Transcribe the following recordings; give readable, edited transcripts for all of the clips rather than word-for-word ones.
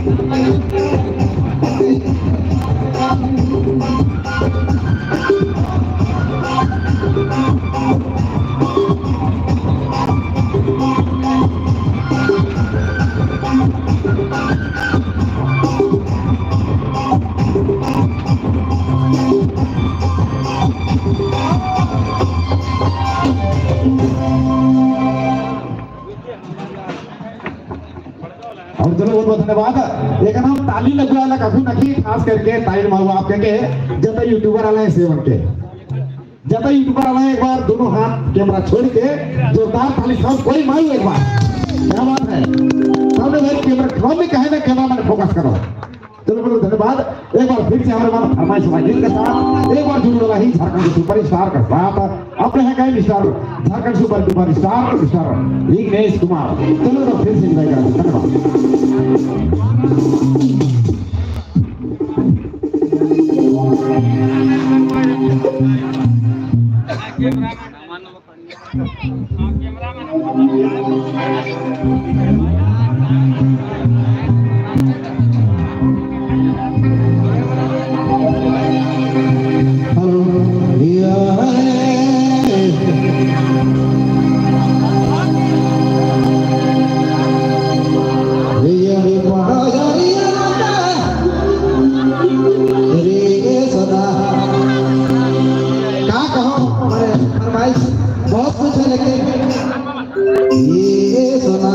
और चलो बहुत बहुत धन्यवाद। एक हम ताली लगवाला काफी नखी खास करके ताली मारू आप कहेंगे जब यूट्यूबर आला है सेवन के जब यूट्यूबर आला है एक बार दोनों हाथ कैमरा छोड़ के जोरदार ताली सब कोई मारू एक बार क्या बात है सामने भाई कैमरा क्रोम में कहे ना कैमरा मैंने फोकस करो। चलो बहुत धन्यवाद। एक बार फिर से हमारे मान फरमाइश वाजिद के साथ एक बार जुड़ रहा ही झारखंड सुपर स्टार का साथ अपने हैं कई star Jharkhand super star star Vignesh Kumar. चलो तो फिर से विदाई करते बहुत कुछ है लेकिन ये सुना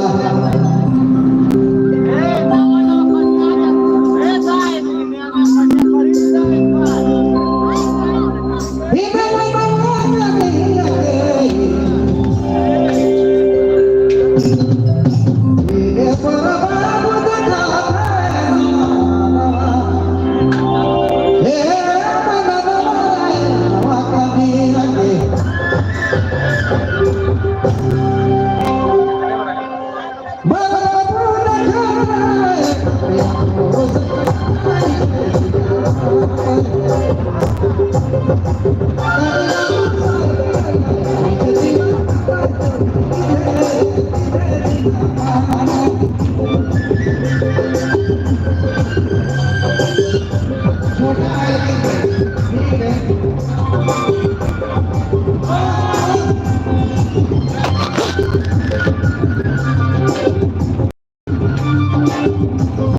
छोटा है